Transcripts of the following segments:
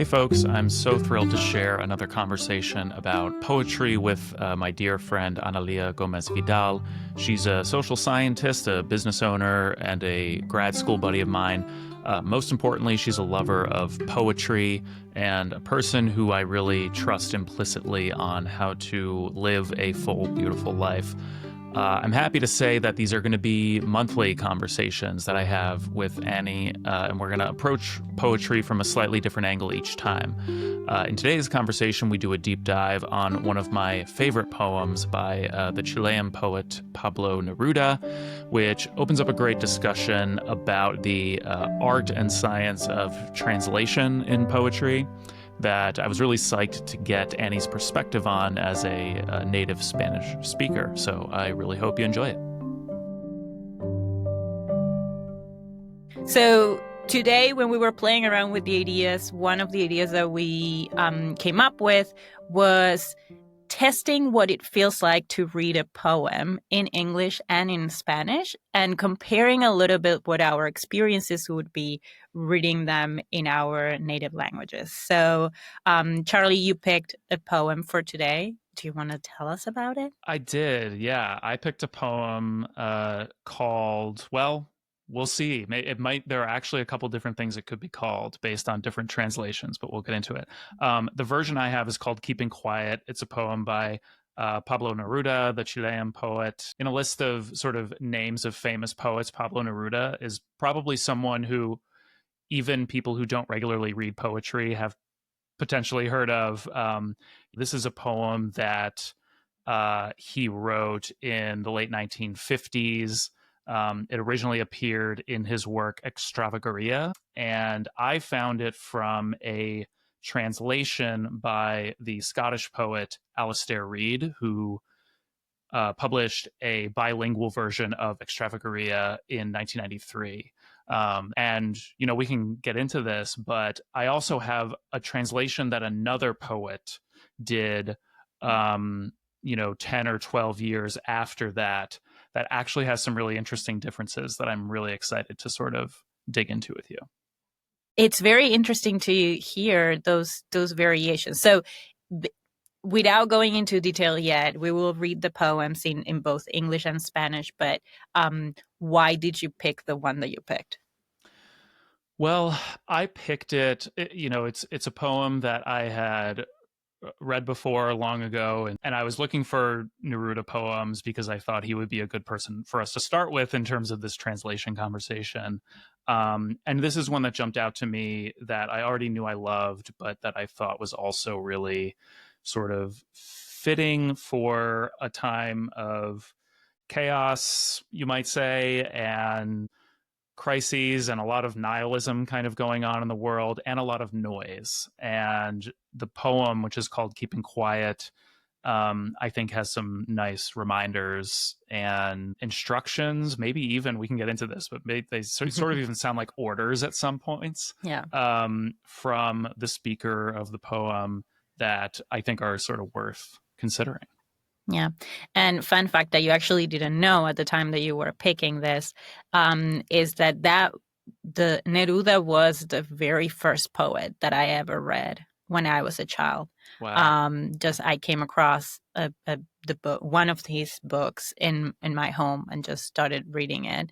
Hey folks, I'm so thrilled to share another conversation about poetry with my dear friend Analía Gómez Vidal. She's a social scientist, a business owner, and a grad school buddy of mine. Most importantly, she's a lover of poetry and a person who I really trust implicitly on how to live a full, beautiful life. I'm happy to say that these are going to be monthly conversations that I have with Annie, and we're going to approach poetry from a slightly different angle each time. In today's conversation, we do a deep dive on one of my favorite poems by the Chilean poet Pablo Neruda, which opens up a great discussion about the art and science of translation in poetry that I was really psyched to get Annie's perspective on as a native Spanish speaker. So I really hope you enjoy it. So today, when we were playing around with the ideas, one of the ideas that we came up with was testing what it feels like to read a poem in English and in Spanish and comparing a little bit what our experiences would be reading them in our native languages. So, Charlie, you picked a poem for today. Do you want to tell us about it? I did, yeah. I picked a poem called, well, we'll see. There are actually a couple different things it could be called based on different translations, but we'll get into it. The version I have is called Keeping Quiet. It's a poem by Pablo Neruda, the Chilean poet. In a list of sort of names of famous poets, Pablo Neruda is probably someone who even people who don't regularly read poetry have potentially heard of. This is a poem that he wrote in the late 1950s. It originally appeared in his work Extravaganza, and I found it from a translation by the Scottish poet Alistair Reid, who published a bilingual version of Extravaganza in 1993. And, we can get into this, but I also have a translation that another poet did 10 or 12 years after that actually has some really interesting differences that I'm really excited to sort of dig into with you. It's very interesting to hear those variations. So without going into detail yet, we will read the poems in both English and Spanish, but why did you pick the one that you picked? Well, I picked it, it's a poem that I had read before long ago, and I was looking for Neruda poems because I thought he would be a good person for us to start with in terms of this translation conversation. And this is one that jumped out to me that I already knew I loved, but that I thought was also really sort of fitting for a time of chaos, you might say, and crises and a lot of nihilism kind of going on in the world and a lot of noise. And the poem, which is called Keeping Quiet, I think has some nice reminders and instructions. Maybe even we can get into this, but they sort of even sound like orders at some points. Yeah. From the speaker of the poem that I think are sort of worth considering. Yeah. And fun fact that you actually didn't know at the time that you were picking this is that the Neruda was the very first poet that I ever read when I was a child. Wow. I came across the book, one of his books in my home, and just started reading it,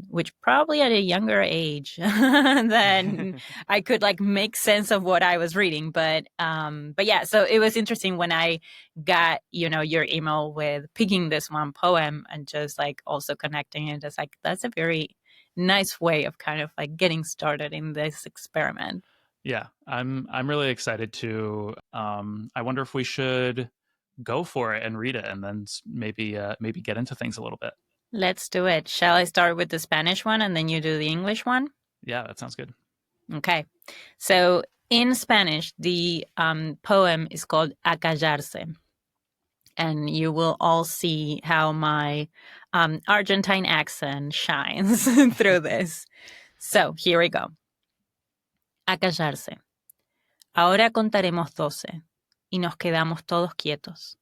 which probably at a younger age than I could make sense of what I was reading. But yeah, so it was interesting when I got your email with picking this one poem and just also connecting it. It's that's a very nice way of kind of getting started in this experiment. Yeah, I'm really excited to. I wonder if we should go for it and read it, and then maybe get into things a little bit. Let's do it. Shall I start with the Spanish one and then you do the English one? Yeah, that sounds good. Okay. So in Spanish, the poem is called Acallarse. And you will all see how my Argentine accent shines through this. So here we go. Acallarse. Ahora contaremos 12 y nos quedamos todos quietos.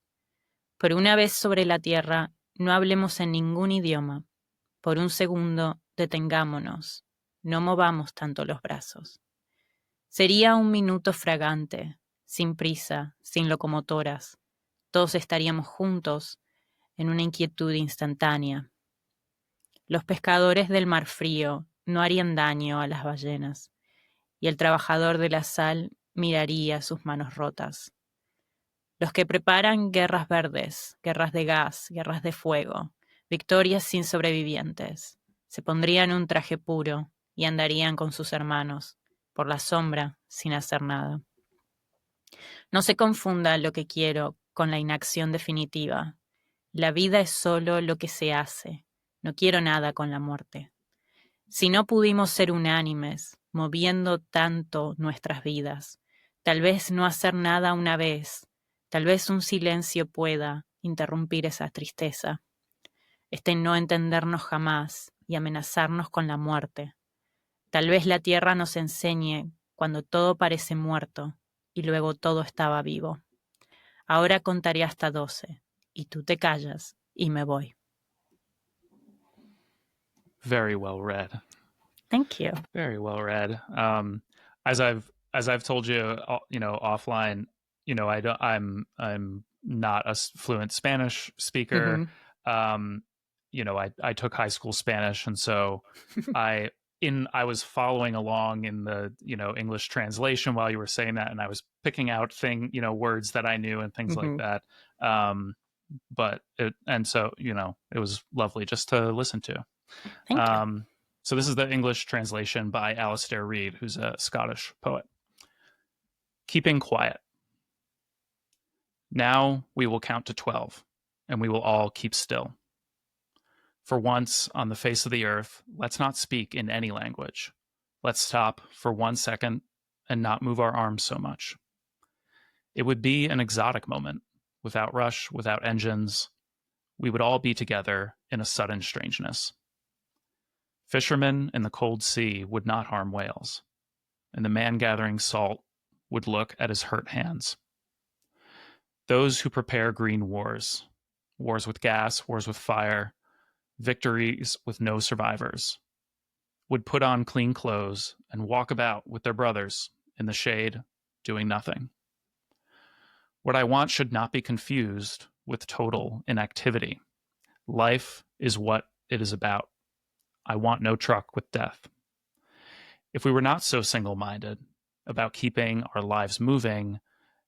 Por una vez sobre la tierra, no hablemos en ningún idioma. Por un segundo, detengámonos. No movamos tanto los brazos. Sería un minuto fragante, sin prisa, sin locomotoras. Todos estaríamos juntos en una inquietud instantánea. Los pescadores del mar frío no harían daño a las ballenas, y el trabajador de la sal miraría sus manos rotas. Los que preparan guerras verdes, guerras de gas, guerras de fuego, victorias sin sobrevivientes, se pondrían un traje puro y andarían con sus hermanos, por la sombra, sin hacer nada. No se confunda lo que quiero con la inacción definitiva. La vida es solo lo que se hace. No quiero nada con la muerte. Si no pudimos ser unánimes, moviendo tanto nuestras vidas, tal vez no hacer nada una vez, tal vez un silencio pueda interrumpir esa tristeza, no entendernos jamás y amenazarnos con la muerte. Tal vez la tierra nos enseñe cuando todo parece muerto y luego todo estaba vivo. Ahora contaré hasta 12 y tú te callas y me voy. Very well read. Thank you. Very well read. As I've told you, offline, I'm not a fluent Spanish speaker. I took high school Spanish, and so I I was following along in the English translation while you were saying that, and I was picking out words that I knew and things like that. So it was lovely just to listen to. Thank you. So this is the English translation by Alistair Reid, who's a Scottish poet. Keeping quiet. Now we will count to 12, and we will all keep still. For once on the face of the earth, let's not speak in any language. Let's stop for 1 second and not move our arms so much. It would be an exotic moment, without rush, without engines. We would all be together in a sudden strangeness. Fishermen in the cold sea would not harm whales, and the man gathering salt would look at his hurt hands. Those who prepare green wars, wars with gas, wars with fire, victories with no survivors, would put on clean clothes and walk about with their brothers in the shade, doing nothing. What I want should not be confused with total inactivity. Life is what it is about. I want no truck with death. If we were not so single-minded about keeping our lives moving,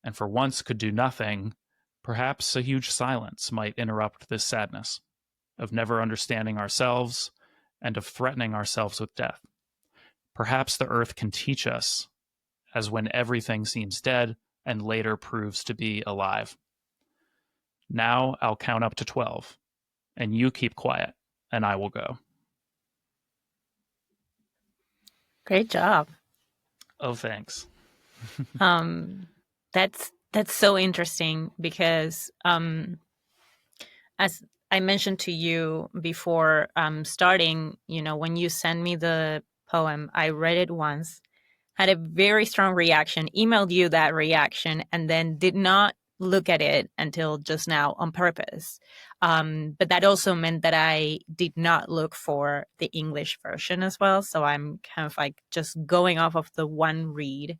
and for once could do nothing, perhaps a huge silence might interrupt this sadness of never understanding ourselves and of threatening ourselves with death. Perhaps the earth can teach us, as when everything seems dead and later proves to be alive. Now I'll count up to 12, and you keep quiet, and I will go. Great job. Oh, thanks. That's so interesting because as I mentioned to you before starting, when you sent me the poem, I read it once, had a very strong reaction, emailed you that reaction, and then did not look at it until just now on purpose. But that also meant that I did not look for the English version as well. So I'm kind of like just going off of the one read.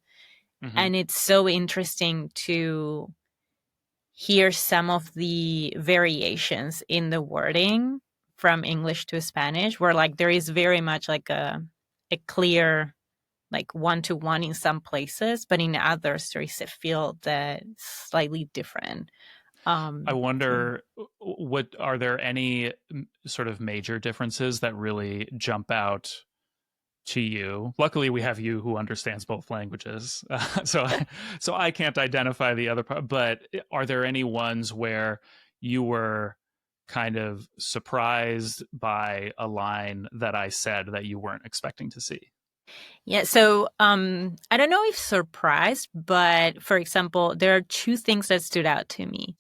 Mm-hmm. And it's so interesting to hear some of the variations in the wording from English to Spanish, where like there is very much like a clear like one-to-one in some places, but in others there is a feel that's slightly different. I wonder, what are there any sort of major differences that really jump out to you? Luckily, we have you who understands both languages, so I can't identify the other part. But are there any ones where you were kind of surprised by a line that I said that you weren't expecting to see? Yeah, so I don't know if surprised, but for example, there are two things that stood out to me.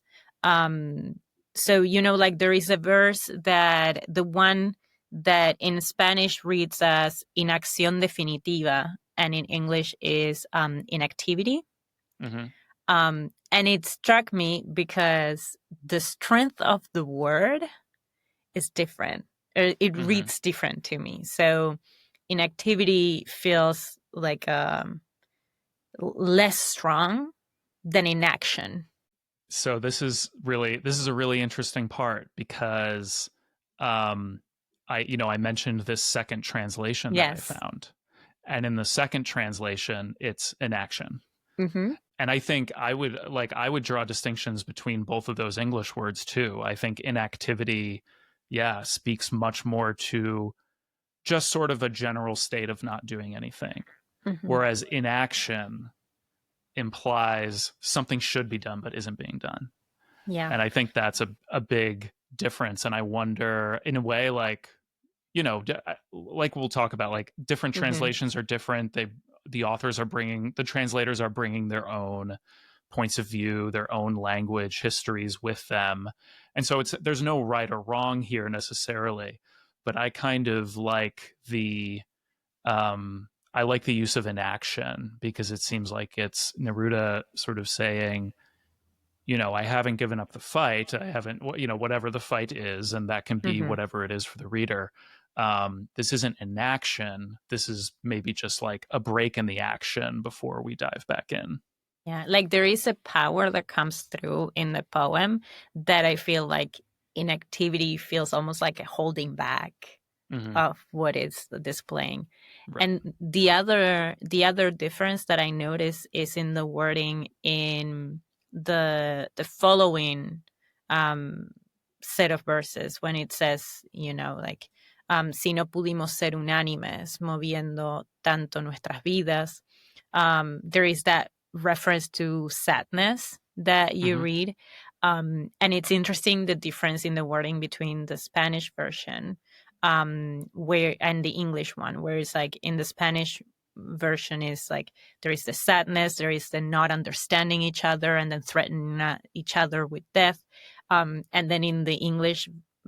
So, like there is a verse that the one that in Spanish reads as inacción definitiva and in English is inactivity. Mm-hmm. And it struck me because the strength of the word is different. It mm-hmm. reads different to me. So inactivity feels like less strong than inaction. So this is a really interesting part because I mentioned this second translation that I Yes. found. And in the second translation, it's inaction. Mm-hmm. And I think I would draw distinctions between both of those English words too. I think inactivity, yeah, speaks much more to just sort of a general state of not doing anything. Mm-hmm. Whereas inaction implies something should be done but isn't being done. Yeah. And I think that's a big difference. And I wonder, in a way, like, like we'll talk about, like different Mm-hmm. translations are different. The translators are bringing their own points of view, their own language, histories with them. And so there's no right or wrong here necessarily, but I kind of like I like the use of inaction because it seems like it's Neruda sort of saying, I haven't given up the fight. I haven't, whatever the fight is, and that can be Mm-hmm. whatever it is for the reader. This isn't inaction. This is maybe just like a break in the action before we dive back in. Yeah, like there is a power that comes through in the poem that I feel like inactivity feels almost like a holding back Mm-hmm. of what is displaying. Right. And the other difference that I notice is in the wording in the following um set of verses when it says, like si no pudimos ser unánimes moviendo tanto nuestras vidas. There is that reference to sadness that you Mm-hmm. read. And it's interesting the difference in the wording between the Spanish version where and the English one, where it's like in the Spanish version is like there is the sadness, there is the not understanding each other and then threatening each other with death. And then in the English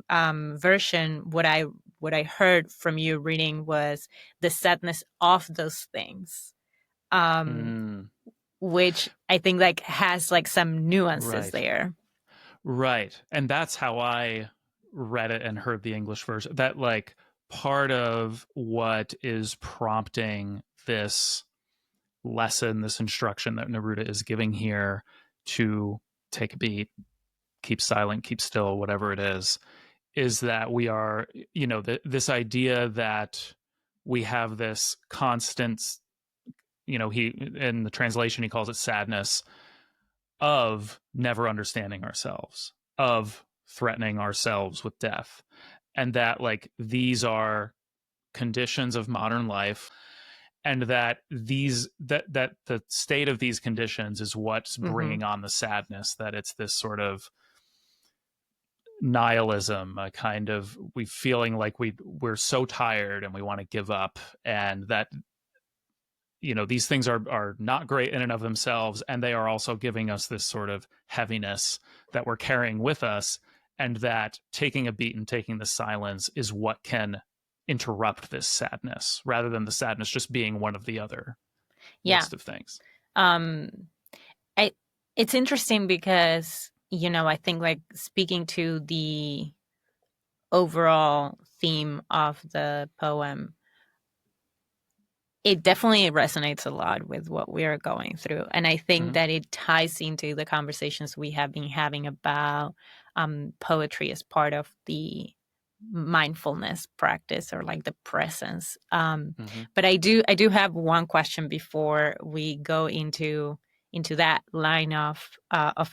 version, what I heard from you reading was the sadness of those things, um, Mm, which I think like has like some nuances right. there. Right. And that's how I read it and heard the English version. That, like, part of what is prompting this lesson, this instruction that Neruda is giving here to take a beat, keep silent, keep still, whatever it is that we are, this idea that we have this constant, he, in the translation, he calls it sadness of never understanding ourselves, of threatening ourselves with death. And that, like, these are conditions of modern life, and that that the state of these conditions is what's Mm-hmm. bringing on the sadness, that it's this sort of nihilism, a kind of, we feeling like we're so tired and we want to give up, and that these things are not great in and of themselves, and they are also giving us this sort of heaviness that we're carrying with us, and that taking a beat and taking the silence is what can interrupt this sadness, rather than the sadness just being one of the other Yeah. list of things. Um, I it's interesting because I think like speaking to the overall theme of the poem, it definitely resonates a lot with what we are going through. And I think Mm-hmm. that it ties into the conversations we have been having about poetry as part of the mindfulness practice or like the presence. Mm-hmm. But I do have one question before we go into that line of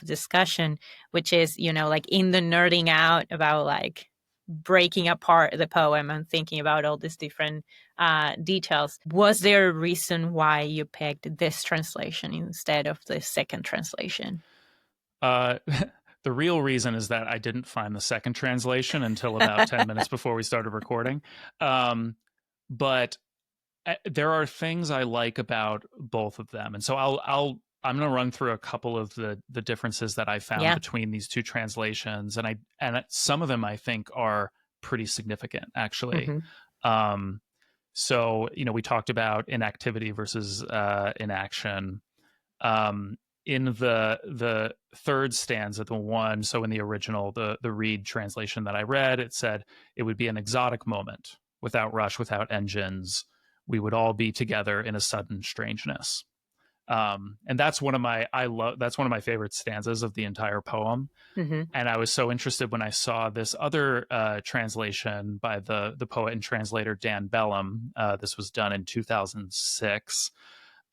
discussion, which is, like in the nerding out about like breaking apart the poem and thinking about all these different details. Was there a reason why you picked this translation instead of the second translation? Uh, the real reason is that I didn't find the second translation until about 10 minutes before we started recording. But there are things I like about both of them, and so I'm going to run through a couple of the differences that I found Yeah. between these two translations, and some of them I think are pretty significant, actually. Mm-hmm. Um, so we talked about inactivity versus inaction. Um, in the third stanza, the one, so in the original, the Reed translation that I read, it said it would be an exotic moment, without rush, without engines. We would all be together in a sudden strangeness. And that's that's one of my favorite stanzas of the entire poem. Mm-hmm. And I was so interested when I saw this other translation by the poet and translator Dan Bellum. This was done in 2006.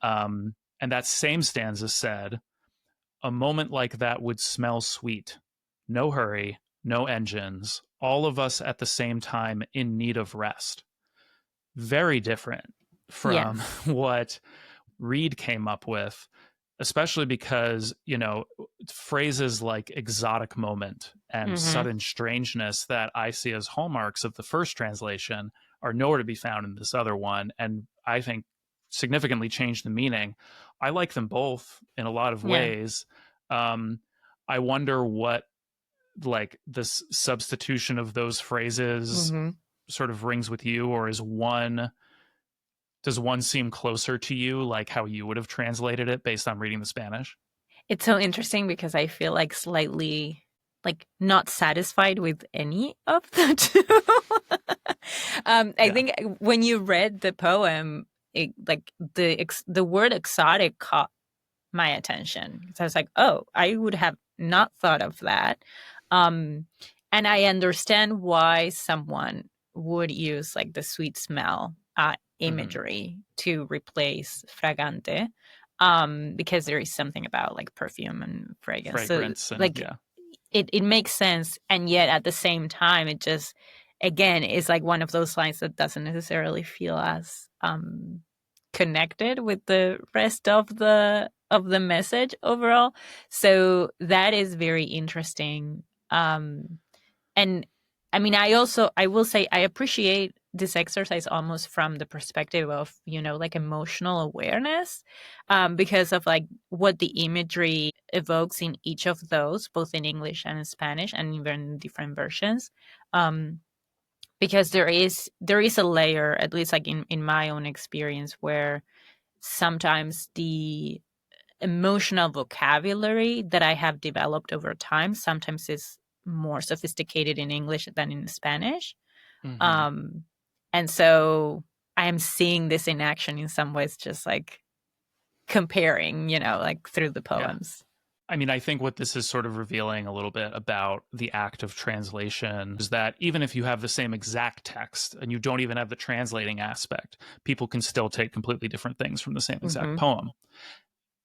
And that same stanza said, "A moment like that would smell sweet. No hurry, no engines, all of us at the same time in need of rest." Very different from Yes. what Reed came up with, especially because, phrases like exotic moment and Mm-hmm. sudden strangeness that I see as hallmarks of the first translation are nowhere to be found in this other one. And I think significantly change the meaning. I like them both in a lot of Yeah. ways. Um, I wonder what like this substitution of those phrases Mm-hmm. sort of rings with you, or does one seem closer to you, like how you would have translated it based on reading the Spanish? It's so interesting because I feel like slightly like not satisfied with any of the two. I Yeah. think when you read the poem, like the word exotic caught my attention. So I was like, oh, I would have not thought of that. Um, and I understand why someone would use like the sweet smell Hmm. imagery to replace fragante, because there is something about like perfume and fragrance. So Fragrance and like yeah. it makes sense, and yet at the same time, it just again is like one of those lines that doesn't necessarily feel as connected with the rest of the message overall. So that is very interesting. And I mean, I will say I appreciate this exercise almost from the perspective of, like emotional awareness, because of like what the imagery evokes in each of those, both in English and in Spanish, and even different versions. Um, because there is a layer, at least like in my own experience, where sometimes the emotional vocabulary that I have developed over time sometimes is more sophisticated in English than in Spanish. Hmm. Um, and so I am seeing this in action in some ways, just like comparing, like through the Yeah. poems. I mean, I think what this is sort of revealing a little bit about the act of translation is that even if you have the same exact text and you don't even have the translating aspect, people can still take completely different things from the same exact Mm-hmm. poem.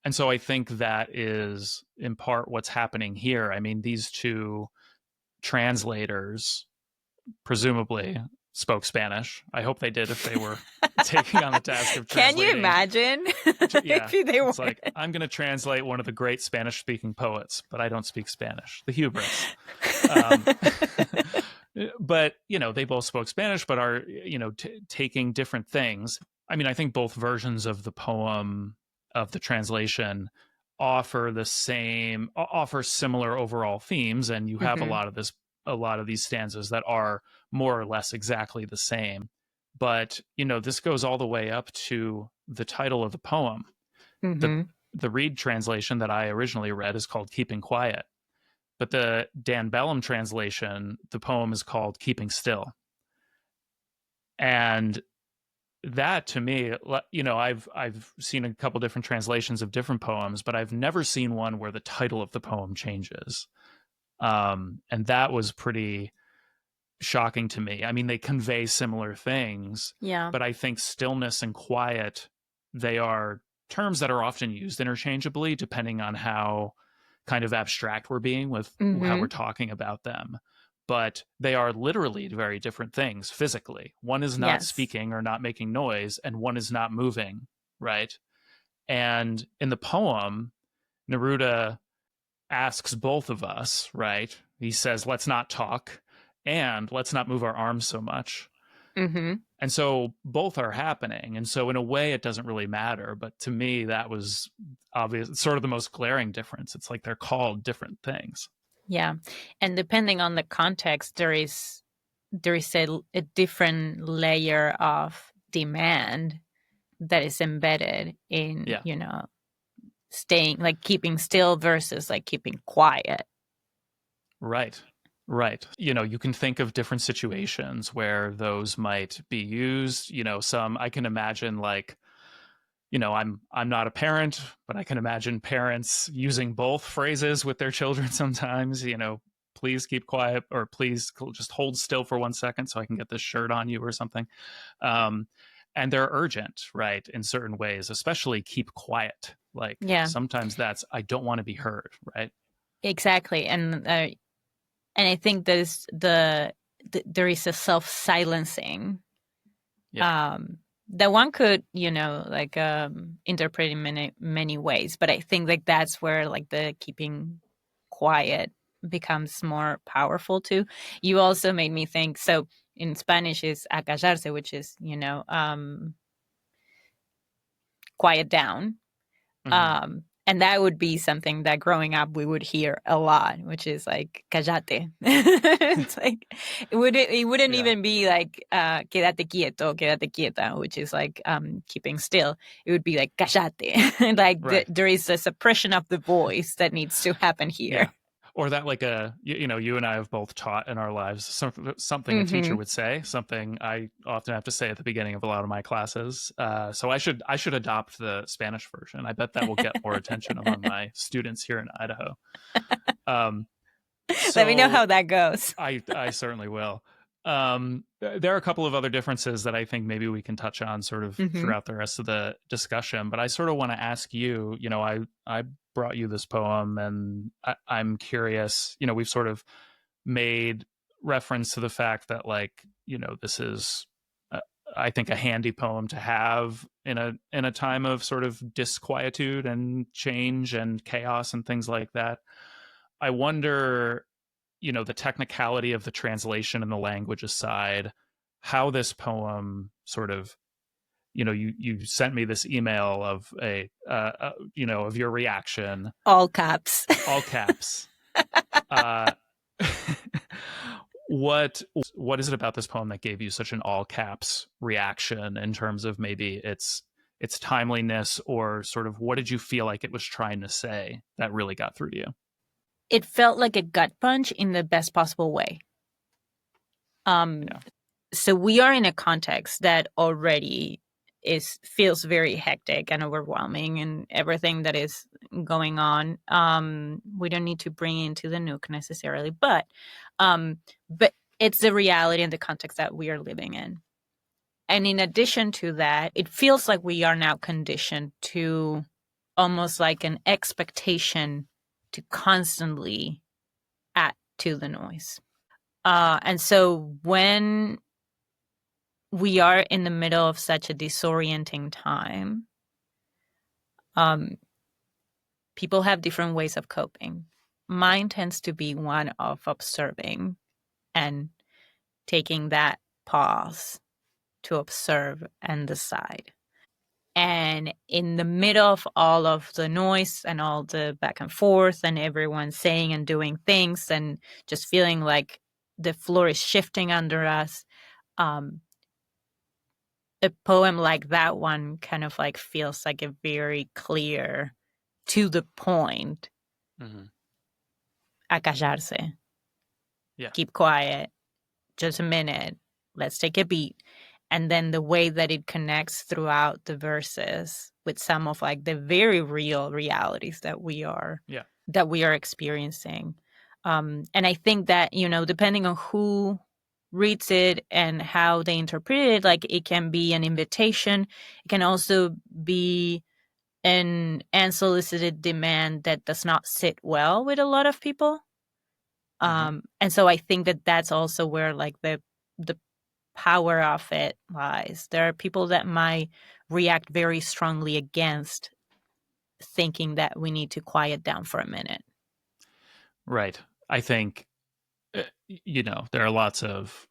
And so I think that is in part what's happening here. I mean, these two translators presumably spoke Spanish. I hope they did if they were taking on the task of Can you translating. imagine Yeah, if they were? it's like, I'm going to translate one of the great Spanish speaking poets, but I don't speak Spanish. The hubris. Um, but, they both spoke Spanish, but are, taking different things. I mean, I think both versions of the poem, of the translation, offer similar overall themes, and you have Mm-hmm. a lot of these stanzas that are more or less exactly the same. But, this goes all the way up to the title of the poem. The Mm-hmm. the Reed translation that I originally read is called Keeping Quiet. But the Dan Bellum translation, the poem is called Keeping Still. And that to me, I've seen a couple different translations of different poems, but I've never seen one where the title of the poem changes. And that was pretty shocking to me. I mean, they convey similar things, Yeah. but I think stillness and quiet, they are terms that are often used interchangeably depending on how kind of abstract we're being with how Mm-hmm. we're talking about them. But they are literally very different things physically. One is not Yes. speaking or not making noise, and one is not moving, right? And in the poem, Neruda asks both of us, right? He says, let's not talk and let's not move our arms so much. Mm-hmm. And so both are happening. And so in a way, it doesn't really matter. But to me, that was obvious, sort of the most glaring difference. It's like they're called different things. Yeah. And depending on the context, there is a different layer of demand that is embedded in, Yeah. staying like keeping still versus like keeping quiet. Right. Right. You can think of different situations where those might be used. Some I can imagine like, I'm not a parent, but I can imagine parents using both phrases with their children sometimes. Please keep quiet, or please just hold still for 1 second so I can get this shirt on you or something. Um, and they're urgent, right? In certain ways, especially keep quiet. Like Yeah, sometimes that's I don't want to be heard, right? exactly. And I think there is a self silencing Yeah. um, that one could, like interpret in many ways. But I think like that's where like the keeping quiet becomes more powerful too. You also made me think. So in Spanish is acallarse, which is quiet down. Mm-hmm. And that would be something that growing up we would hear a lot, which is like "cállate." It's like it wouldn't Yeah. even be like "quédate quieto," "quédate quieta," which is like keeping still. It would be like "cállate." Like Right. there is a suppression of the voice that needs to happen here. Yeah. Or that, like, you and I have both taught in our lives something a teacher Hmm. would say, something I often have to say at the beginning of a lot of my classes. So I should adopt the Spanish version. I bet that will get more attention among my students here in Idaho. Um, Let me know so how that goes. I certainly will. There are a couple of other differences that I think maybe we can touch on sort of Hmm. throughout the rest of the discussion. But I sort of want to ask you. I brought you this poem, and I'm curious. We've sort of made reference to the fact that, like, this is, I think, a handy poem to have in a time of sort of disquietude and change and chaos and things like that. I wonder, the technicality of the translation and the language aside, how this poem sort of, you sent me this email of of your reaction, All caps. all caps. Uh, what what is it about this poem that gave you such an all caps reaction, in terms of maybe its timeliness, or sort of what did you feel like it was trying to say that really got through to you? It felt like a gut punch in the best possible way. Um, Yeah. so we are in a context that already is feels very hectic and overwhelming, and everything that is going on. We don't need to bring into the Nook necessarily, but it's the reality and the context that we are living in. And in addition to that, it feels like we are now conditioned to almost like an expectation to constantly add to the noise. And so when we are in the middle of such a disorienting time, um, people have different ways of coping. Mine tends to be one of observing and taking that pause to observe and decide. And in the middle of all of the noise and all the back and forth and everyone saying and doing things and just feeling like the floor is shifting under us, um, a poem like that one kind of like feels like a very clear, to the point, Mm-hmm. acallarse, Yeah. keep quiet, just a minute, let's take a beat. And then the way that it connects throughout the verses with some of like the very real realities Yeah. that we are experiencing. And I think that, depending on who reads it and how they interpret it, like it can be an invitation. It can also be an unsolicited demand that does not sit well with a lot of people. Mm-hmm. And so I think that that's also where like the power of it lies. There are people that might react very strongly against thinking that we need to quiet down for a minute. Right. I think, there are lots of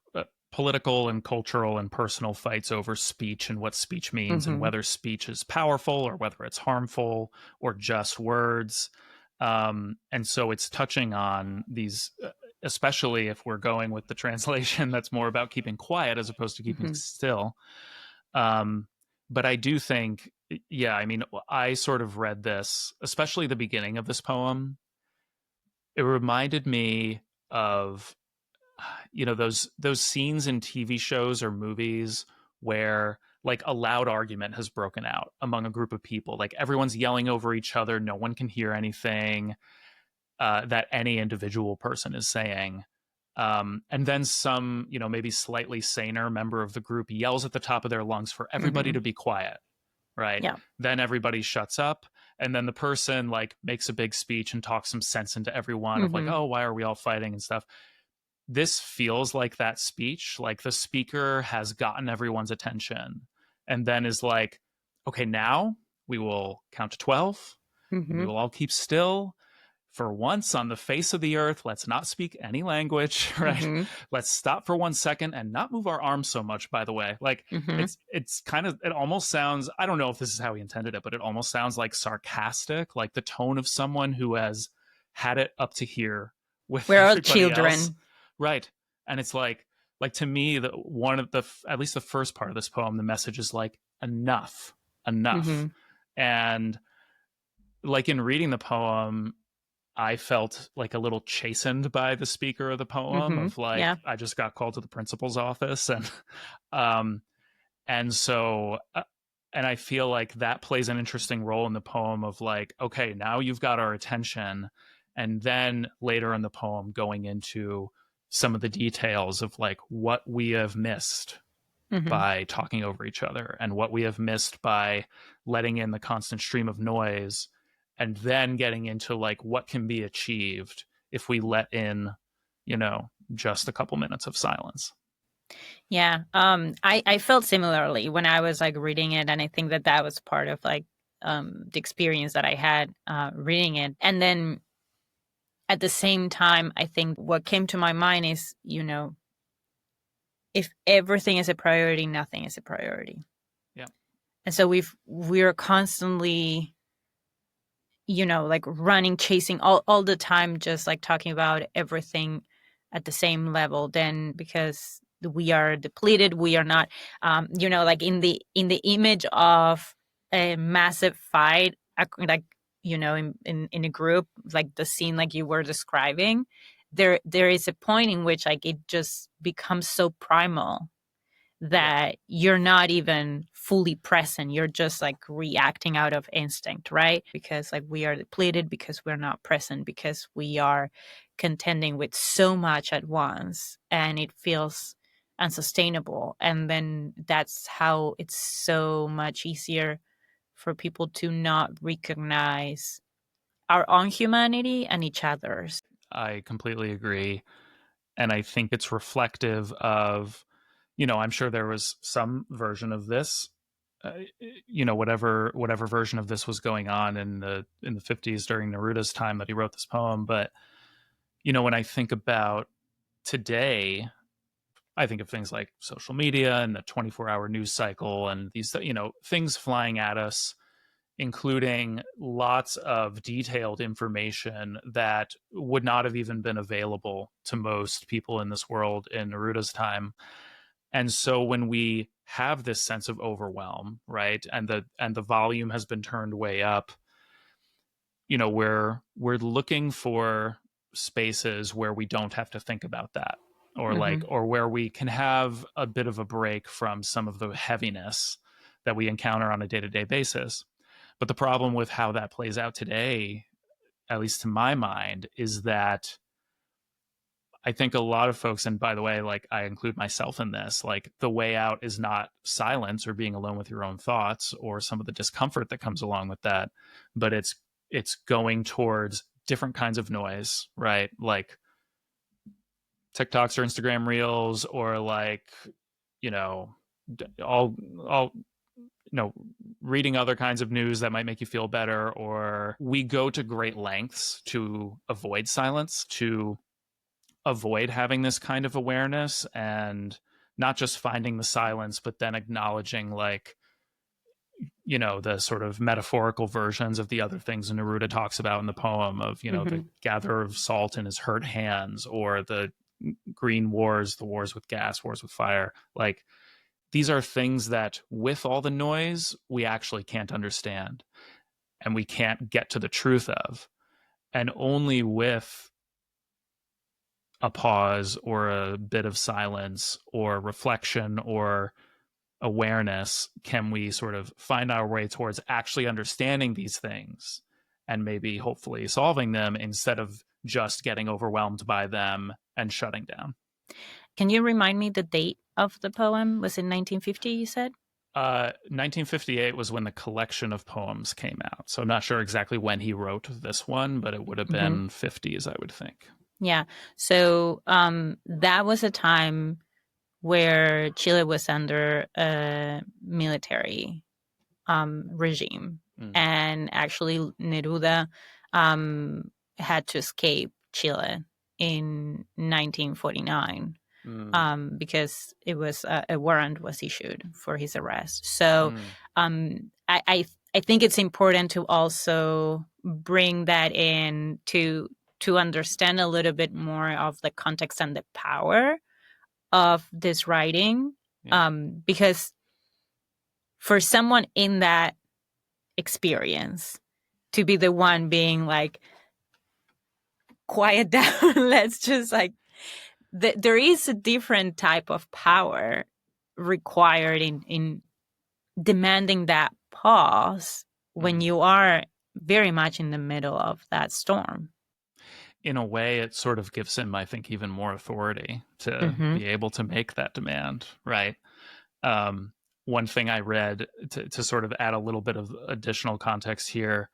political and cultural and personal fights over speech and what speech means, and Hmm. whether speech is powerful or whether it's harmful or just words. And so it's touching on these, especially if we're going with the translation that's more about keeping quiet as opposed to keeping Hmm. still. Um, but I do think, yeah, I mean, I sort of read this, especially the beginning of this poem. It reminded me of, those scenes in TV shows or movies where, like a loud argument has broken out among a group of people. Like everyone's yelling over each other. No one can hear anything that any individual person is saying. And then some, maybe slightly saner member of the group yells at the top of their lungs for everybody Mm-hmm. to be quiet, right? Yeah. Then everybody shuts up. And then the person like makes a big speech and talks some sense into everyone of like, Mm-hmm. oh, why are we all fighting and stuff. This feels like that speech, like the speaker has gotten everyone's attention and then is like, okay, now we will count to 12 and we Mm-hmm. will all keep still. For once on the face of the earth, let's not speak any language, right? Mm-hmm. Let's stop for 1 second and not move our arms so much, by the way. Like Mm-hmm. it's kind of, it almost sounds, I don't know if this is how he intended it, but it almost sounds like sarcastic, like the tone of someone who has had it up to here with We're all everybody else. children. Right. And it's like to me, the one of the, at least the first part of this poem, the message is like, enough, enough. Mm-hmm. And like in reading the poem, I felt like a little chastened by the speaker of the poem Mm-hmm. of like, Yeah. I just got called to the principal's office. Um, and so, and I feel like that plays an interesting role in the poem of like, okay, now you've got our attention. And then later in the poem, going into some of the details of like what we have missed Mm-hmm. by talking over each other and what we have missed by letting in the constant stream of noise, and then getting into like what can be achieved if we let in, just a couple minutes of silence. Yeah. I felt similarly when I was like reading it, and I think that that was part of like the experience that I had reading it. And then at the same time, I think what came to my mind is, if everything is a priority, nothing is a priority. Yeah. And so we're constantly, like running, chasing all the time, just like talking about everything at the same level. Then because we are depleted, we are not, like in the image of a massive fight, like, in a group, like the scene like you were describing, there is a point in which like it just becomes so primal Yeah. that you're not even fully present. You're just like reacting out of instinct, right? Because like we are depleted, because we're not present, because we are contending with so much at once, and it feels unsustainable. And then that's how it's so much easier for people to not recognize our own humanity and each other's. I completely agree. And I think it's reflective of, I'm sure there was some version of this, whatever version of this was going on in the 50s during Neruda's time that he wrote this poem. But, when I think about today, I think of things like social media and the 24-hour news cycle and these, things flying at us, including lots of detailed information that would not have even been available to most people in this world in Neruda's time. And so when we have this sense of overwhelm, right, and the volume has been turned way up, we're looking for spaces where we don't have to think about that, Mm-hmm. or where we can have a bit of a break from some of the heaviness that we encounter on a day-to-day basis. But the problem with how that plays out today, at least to my mind, is that I think a lot of folks, and by the way, like I include myself in this, like the way out is not silence or being alone with your own thoughts or some of the discomfort that comes along with that, but it's going towards different kinds of noise, right? Like TikToks or Instagram reels, or like, you know, all reading other kinds of news that might make you feel better. Or we go to great lengths to avoid silence, to avoid having this kind of awareness, and not just finding the silence, but then acknowledging like, the sort of metaphorical versions of the other things Neruda talks about in the poem of, Mm-hmm. the gatherer of salt in his hurt hands, or the green wars, the wars with gas, wars with fire. Like these are things that with all the noise, we actually can't understand and we can't get to the truth of. And only with a pause or a bit of silence or reflection or awareness can we sort of find our way towards actually understanding these things and maybe hopefully solving them instead of just getting overwhelmed by them and shutting down. Can you remind me the date of the poem? Was it 1950, you said? 1958 was when the collection of poems came out. So I'm not sure exactly when he wrote this one, but it would have Mm-hmm. been 50s, I would think. Yeah. So that was a time where Chile was under a military regime. Mm. And actually, Neruda had to escape Chile in 1949 Mm. because it was a warrant was issued for his arrest. So I think it's important to also bring that in to understand a little bit more of the context and the power of this writing, Yeah. because for someone in that experience to be the one being like, quiet down, let's just like, there is a different type of power required in demanding that pause when you are very much in the middle of that storm. In a way, it sort of gives him, I think, even more authority to be able to make that demand, right? One thing I read to sort of add a little bit of additional context here,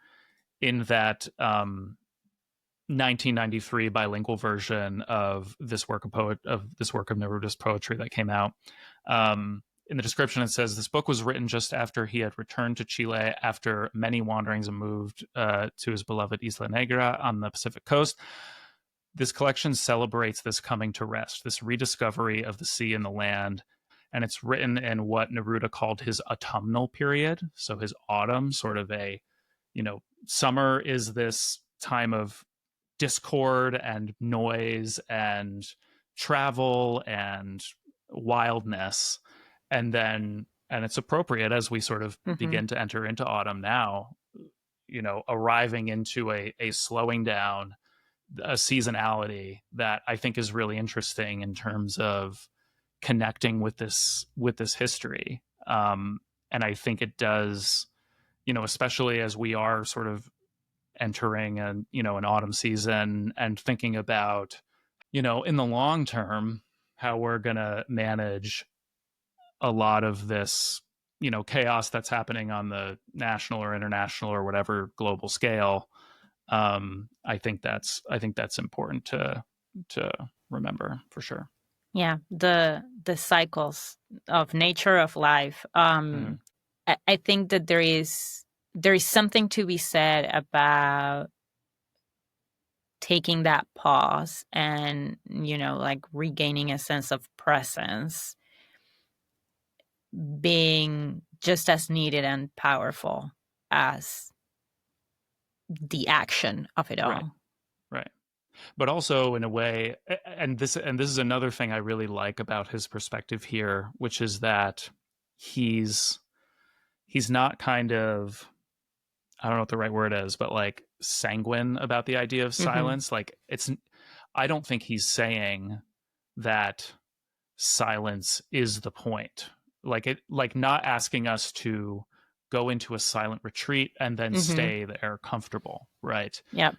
in that 1993 bilingual version of this work of Neruda's poetry that came out. In the description, it says this book was written just after he had returned to Chile after many wanderings and moved to his beloved Isla Negra on the Pacific coast. This collection celebrates this coming to rest, this rediscovery of the sea and the land. And it's written in what Neruda called his autumnal period. So his autumn, sort of summer is this time of discord and noise and travel and wildness. And it's appropriate as we sort of begin to enter into autumn now, arriving into a slowing down, a seasonality that I think is really interesting in terms of connecting with this history. And I think it does, especially as we are sort of entering an autumn season and thinking about, in the long term, how we're going to manage a lot of this, chaos that's happening on the national or international or whatever global scale. I think that's important to remember for sure. Yeah, the cycles of nature of life. I think that there is something to be said about taking that pause and like regaining a sense of presence, being just as needed and powerful as the action of it all. Right. But also in a way, and this is another thing I really like about his perspective here, which is that he's not kind of, I don't know what the right word is, but like sanguine about the idea of silence. Like I don't think he's saying that silence is the point. Like not asking us to go into a silent retreat and then stay there comfortable, right? Yeah.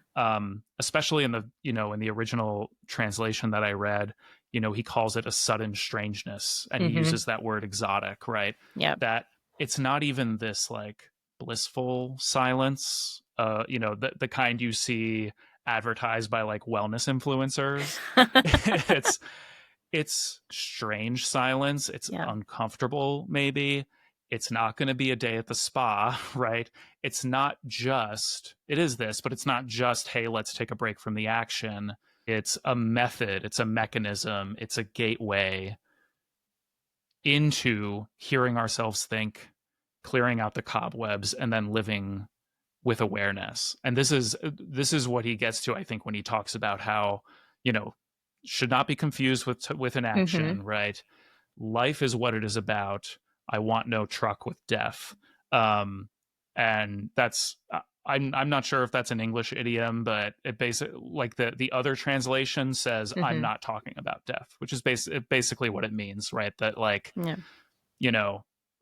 Especially in the in the original translation that I read, he calls it a sudden strangeness, and he uses that word exotic, right? Yeah. That it's not even this like blissful silence, the kind you see advertised by like wellness influencers. It's strange silence. It's uncomfortable, maybe. It's not going to be a day at the spa, right? It's not just, it is this, but it's not just, hey, let's take a break from the action. It's a method, it's a mechanism, it's a gateway into hearing ourselves think, clearing out the cobwebs, and then living with awareness. And this is what he gets to, I think, when he talks about how, should not be confused with an action, right? Life is what it is about. I want no truck with death. And that's, I'm not sure if that's an English idiom, but it basically, like the other translation says, I'm not talking about death, which is basically what it means, right? That like,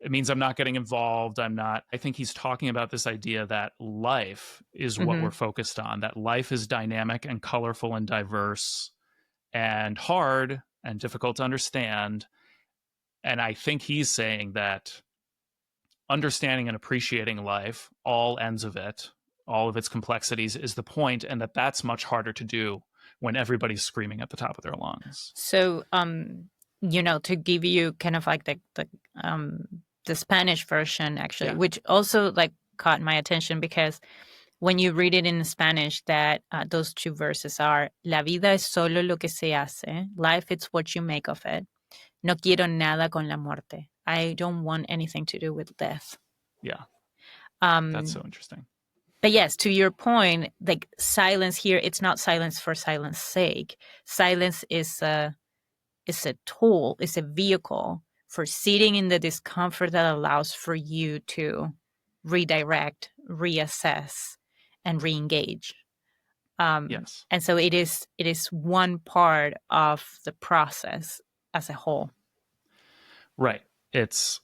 It means I'm not getting involved. I think he's talking about this idea that life is what Mm-hmm. we're focused on, that life is dynamic and colorful and diverse and hard and difficult to understand. And I think he's saying that understanding and appreciating life, all ends of it, all of its complexities, is the point, and that's much harder to do when everybody's screaming at the top of their lungs. So, to give you kind of like the Spanish version, actually, Yeah. which also like caught my attention because when you read it in Spanish, that those two verses are "La vida es solo lo que se hace. Life, it's what you make of it. No quiero nada con la muerte. I don't want anything to do with death." Yeah. That's so Um, interesting. but yes, to your point, like silence here, it's not silence for silence sake. Silence is a tool, is a vehicle for sitting in the discomfort that allows for you to redirect, reassess, and reengage. Yes. And so it is one part of the process as a whole. Right. It's,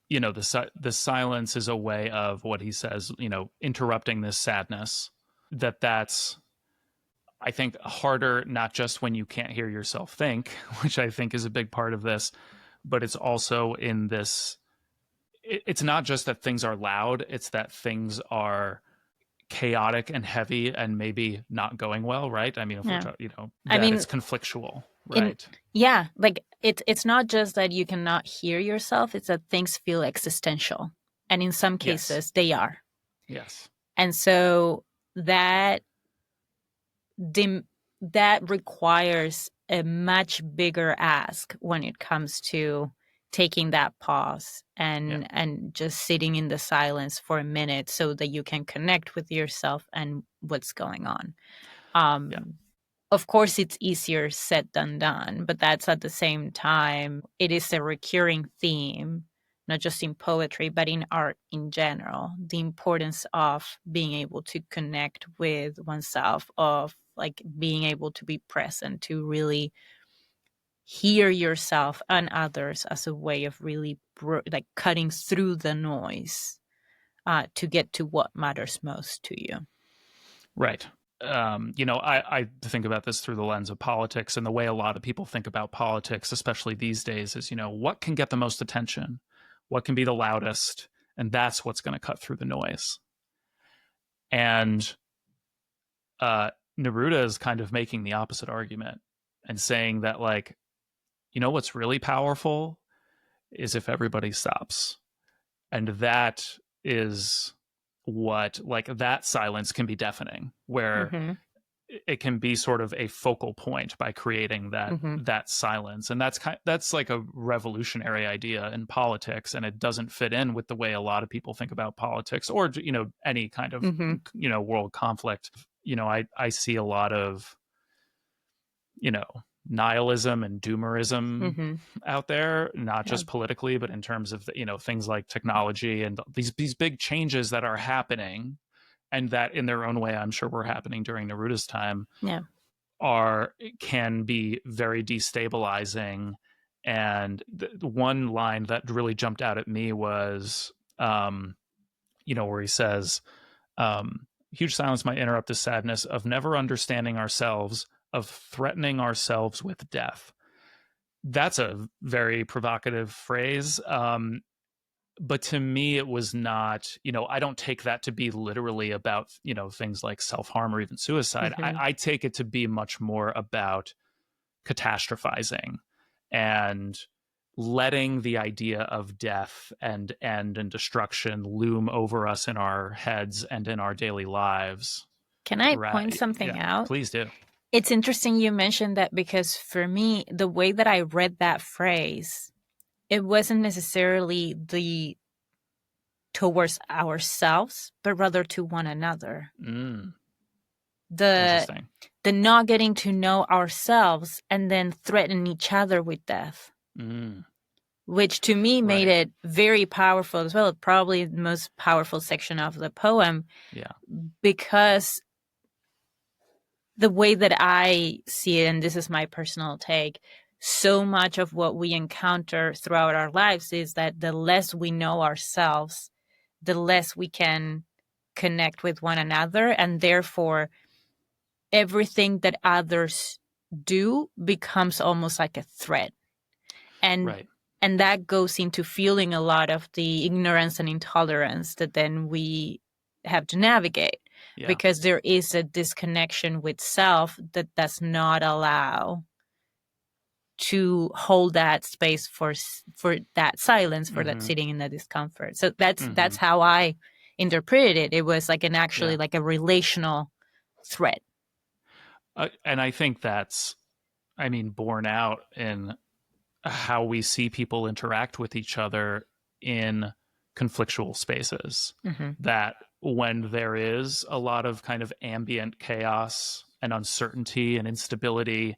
the silence is a way of what he says, interrupting this sadness. That's, I think, harder, not just when you can't hear yourself think, which I think is a big part of this, but it's also in this. It's not just that things are loud, it's that things are chaotic and heavy and maybe not going well, right? I mean, if we're Yeah. talking, I that mean, it's conflictual, in right? yeah, like it's not just that you cannot hear yourself, it's that things feel existential. And in some Yes. cases they are. Yes. And so that that requires a much bigger ask when it comes to taking that pause Yeah. and just sitting in the silence for a minute so that you can connect with yourself and what's going on. Yeah. Of course, it's easier said than done, but that's at the same time, it is a recurring theme, not just in poetry, but in art in general. The importance of being able to connect with oneself, of like being able to be present, to really hear yourself and others as a way of really like cutting through the noise to get to what matters most to you. Right. I think about this through the lens of politics, and the way a lot of people think about politics, especially these days, is, what can get the most attention? What can be the loudest? And that's what's going to cut through the noise. And Neruda is kind of making the opposite argument and saying that, like, what's really powerful is if everybody stops. And that is what, like, that silence can be deafening, where Mm-hmm. it can be sort of a focal point by creating Mm-hmm. that silence. And that's like a revolutionary idea in politics, and it doesn't fit in with the way a lot of people think about politics, or any kind of Mm-hmm. world conflict. I see a lot of you know nihilism and doomerism Mm-hmm. out there, not Yeah. just politically, but in terms of things like technology and these big changes that are happening, and that in their own way, I'm sure, were happening during Neruda's time, Yeah. can be very destabilizing. And the one line that really jumped out at me was, where he says, huge silence might interrupt the sadness of never understanding ourselves, of threatening ourselves with death. That's a very provocative phrase. But to me, it was not, I don't take that to be literally about, things like self-harm or even suicide. Mm-hmm. I take it to be much more about catastrophizing and letting the idea of death and end and destruction loom over us in our heads and in our daily lives. Can I point something Yeah, out? please do. It's interesting you mentioned that because for me, the way that I read that phrase, it wasn't necessarily the towards ourselves, but rather to one another. Mm, The interesting. not getting to know ourselves and then threaten each other with death. Mm, Which to me made right. it very powerful as well. Probably the most powerful section of the poem. Yeah. Because the way that I see it, and this is my personal take, so much of what we encounter throughout our lives is that the less we know ourselves, the less we can connect with one another, and therefore everything that others do becomes almost like a threat. And Right. and that goes into feeling a lot of the ignorance and intolerance that then we have to navigate, Yeah. because there is a disconnection with self that does not allow to hold that space for that silence, for that Mm-hmm. sitting in the discomfort. So that's Mm-hmm. how I interpreted it. It was like an actually Yeah. like a relational threat. And I think that's, I mean, borne out in how we see people interact with each other in conflictual spaces. Mm-hmm. That when there is a lot of kind of ambient chaos and uncertainty and instability,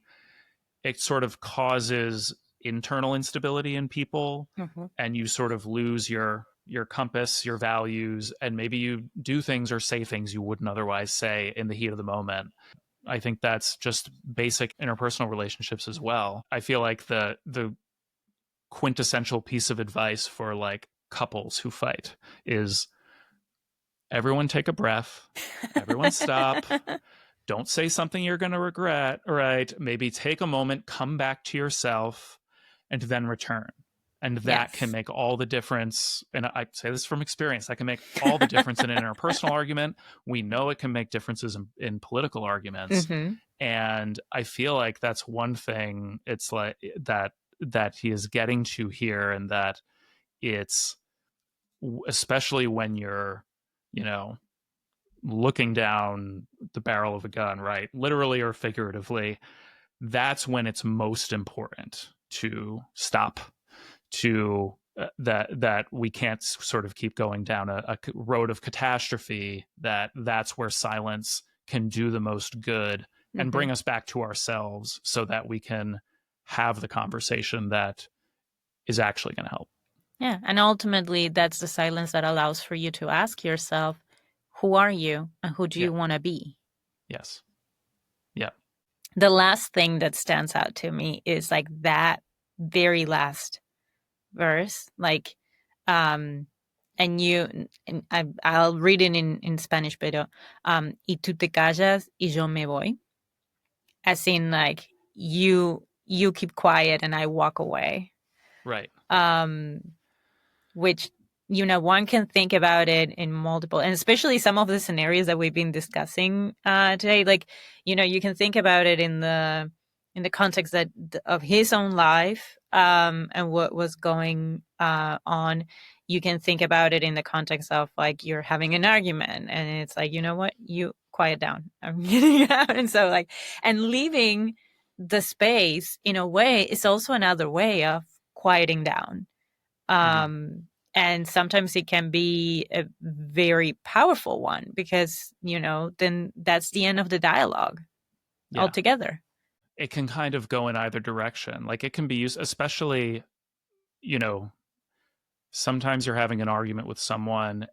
it sort of causes internal instability in people, Mm-hmm. and you sort of lose your compass, your values, and maybe you do things or say things you wouldn't otherwise say in the heat of the moment. I think that's just basic interpersonal relationships as well. I feel like the quintessential piece of advice for like couples who fight is everyone take a breath, everyone stop, don't say something you're going to regret, right? Maybe take a moment, come back to yourself, and then return. And that can Yes. make all the difference. And I say this from experience, that can make all the difference in an interpersonal argument. We know it can make differences in political arguments. Mm-hmm. And I feel like that's one thing it's like that he is getting to here, and that it's especially when you're, you know, looking down the barrel of a gun, right? Literally or figuratively, that's when it's most important to stop, to that we can't sort of keep going down a road of catastrophe, that's where silence can do the most good and Mm-hmm. bring us back to ourselves so that we can have the conversation that is actually going to help. Yeah. And ultimately, that's the silence that allows for you to ask yourself, who are you and who do Yeah. you want to be? Yes. Yeah. The last thing that stands out to me is like that very last verse. Like, and I'll read it in Spanish, pero, y tú te callas y yo me voy. As in, like, you keep quiet and I walk away. Right. Um, which, one can think about it in multiple, and especially some of the scenarios that we've been discussing today. Like, you can think about it in the context of his own life, and what was going on. You can think about it in the context of like you're having an argument, and it's like, you know what, you quiet down. I'm getting out, and so like, and leaving the space in a way is also another way of quieting down. Mm-hmm. And sometimes it can be a very powerful one because, then that's the end of the dialogue Yeah. altogether. It can kind of go in either direction. Like it can be used, especially, you know, sometimes you're having an argument with someone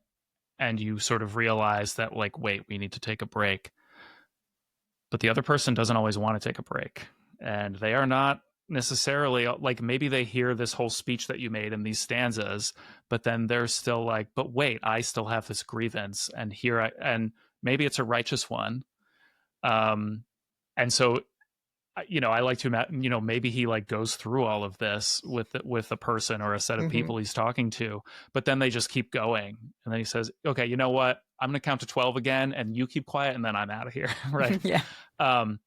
and you sort of realize that, like, wait, we need to take a break. But the other person doesn't always want to take a break. And they are not necessarily like, maybe they hear this whole speech that you made in these stanzas, but then they're still like, but wait, I still have this grievance. And and maybe it's a righteous one. Um, and so I like to imagine, maybe he like goes through all of this with a person or a set of Mm-hmm. people he's talking to, but then they just keep going. And then he says, okay, you know what? I'm going to count to 12 again and you keep quiet and then I'm out of here. Right. Yeah. Um,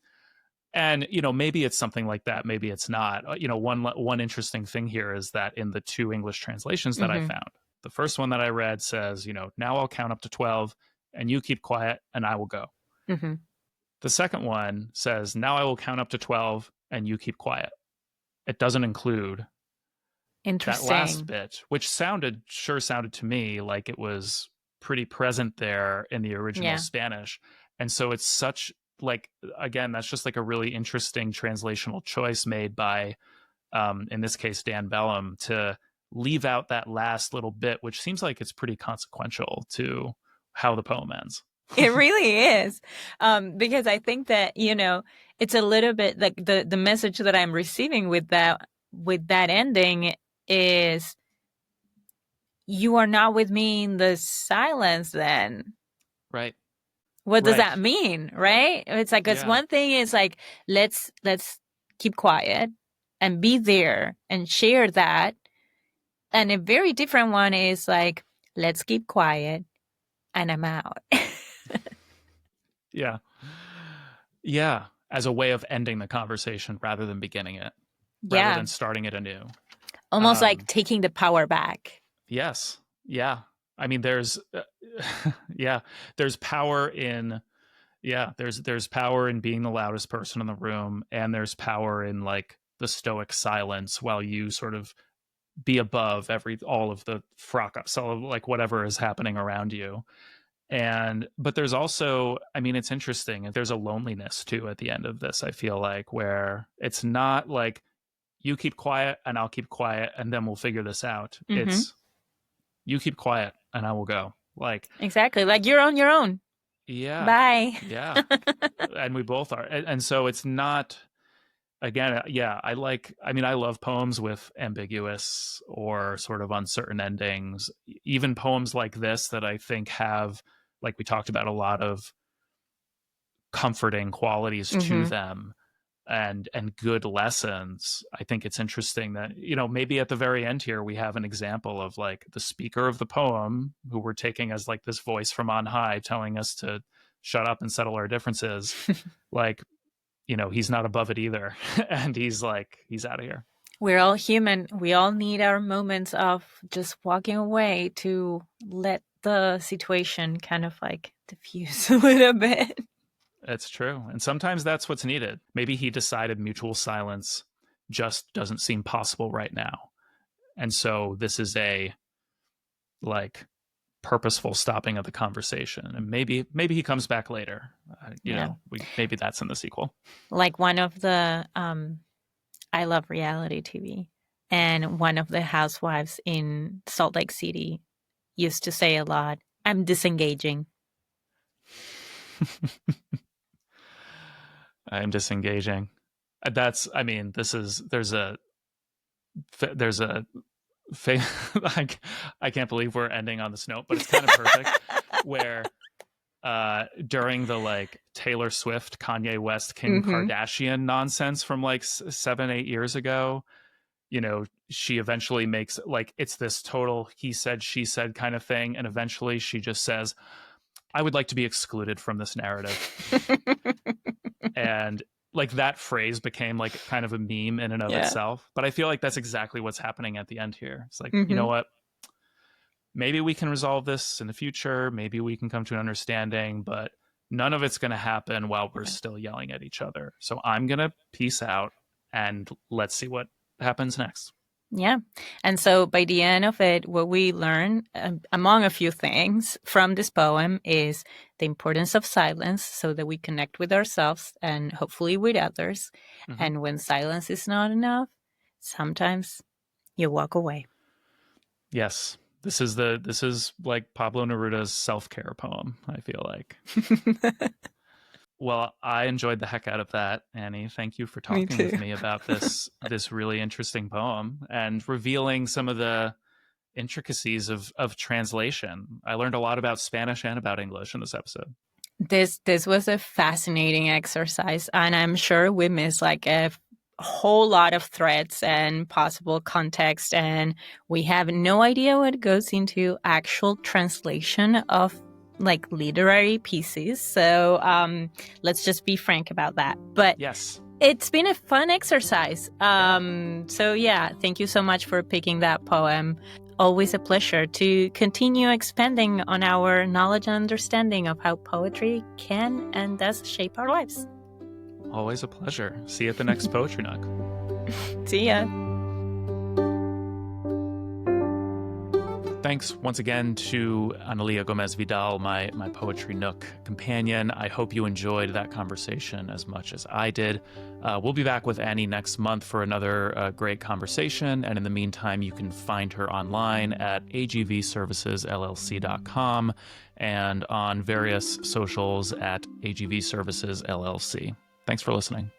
and, maybe it's something like that. Maybe it's not. One interesting thing here is that in the two English translations that I Mm-hmm. found, the first one that I read says, now I'll count up to 12 and you keep quiet and I will go. Mm-hmm. The second one says, now I will count up to 12 and you keep quiet. It doesn't include that last Interesting. bit, which sure sounded to me like it was pretty present there in the original Yeah. Spanish. And so it's such, like, again, that's just like a really interesting translational choice made by, in this case, Dan Bellum, to leave out that last little bit, which seems like it's pretty consequential to how the poem ends. It really is. Because I think that, it's a little bit like the message that I'm receiving with that ending is you are not with me in the silence then. Right. What does Right. that mean? Right? It's like, it's Yeah. one thing is like, let's keep quiet and be there and share that. And a very different one is like, let's keep quiet and I'm out. Yeah. Yeah. As a way of ending the conversation rather than beginning it, rather Yeah. than starting it anew. Almost like taking the power back. Yes. Yeah. I mean, yeah, there's power in, there's power in being the loudest person in the room, and there's power in like the stoic silence while you sort of be above all of the fracas, all of like whatever is happening around you. But there's also, I mean, it's interesting. There's a loneliness too at the end of this, I feel like, where it's not like you keep quiet and I'll keep quiet and then we'll figure this out. Mm-hmm. It's you keep quiet and I will go. Like, Exactly. Like, you're on your own. yeah, Bye. yeah. And we both are. And so it's not, again, yeah, I mean, I love poems with ambiguous or sort of uncertain endings, even poems like this that I think have, like we talked about, a lot of comforting qualities to Mm-hmm. them and good lessons. I think it's interesting that, maybe at the very end here we have an example of like the speaker of the poem, who we're taking as like this voice from on high telling us to shut up and settle our differences. Like, he's not above it either. And he's out of here. We're all human. We all need our moments of just walking away to let the situation kind of like diffuse a little bit. It's true. And sometimes that's what's needed. Maybe he decided mutual silence just doesn't seem possible right now. And so this is a like purposeful stopping of the conversation. And maybe he comes back later. Yeah. Maybe that's in the sequel. Like one of the I love reality TV, and one of the housewives in Salt Lake City used to say a lot, I'm disengaging. I'm disengaging. I mean, there's a I can't believe we're ending on this note, but it's kind of perfect. Where during the like Taylor Swift, Kanye West, Kim Kardashian nonsense from like 7-8 years ago, she eventually makes like, it's this total he said she said kind of thing, and eventually she just says, I would like to be excluded from this narrative. And like that phrase became like kind of a meme in and of itself. But I feel like that's exactly what's happening at the end here. It's like, you know what? Maybe we can resolve this in the future. Maybe we can come to an understanding, but none of it's going to happen while we're still yelling at each other. So I'm going to peace out and let's see what happens next. Yeah. And so by the end of it, what we learn, among a few things from this poem, is the importance of silence so that we connect with ourselves and hopefully with others. And when silence is not enough, sometimes you walk away. Yes. This is like Pablo Neruda's self-care poem, I feel like. Well, I enjoyed the heck out of that, Annie. Thank you for talking with me about this really interesting poem and revealing some of the intricacies of translation. I learned a lot about Spanish and about English in this episode. This was a fascinating exercise, and I'm sure we missed like a whole lot of threads and possible context, and we have no idea what goes into actual translation of like literary pieces. So let's just be frank about that. But yes, it's been a fun exercise. So yeah, thank you so much for picking that poem. Always a pleasure to continue expanding on our knowledge and understanding of how poetry can and does shape our lives. Always a pleasure. See you at the next Poetry Nook. See ya. Thanks once again to Analía Gómez Vidal, my Poetry Nook companion. I hope you enjoyed that conversation as much as I did. We'll be back with Annie next month for another great conversation. And in the meantime, you can find her online at agvservicesllc.com and on various socials at agvservicesllc. Thanks for listening.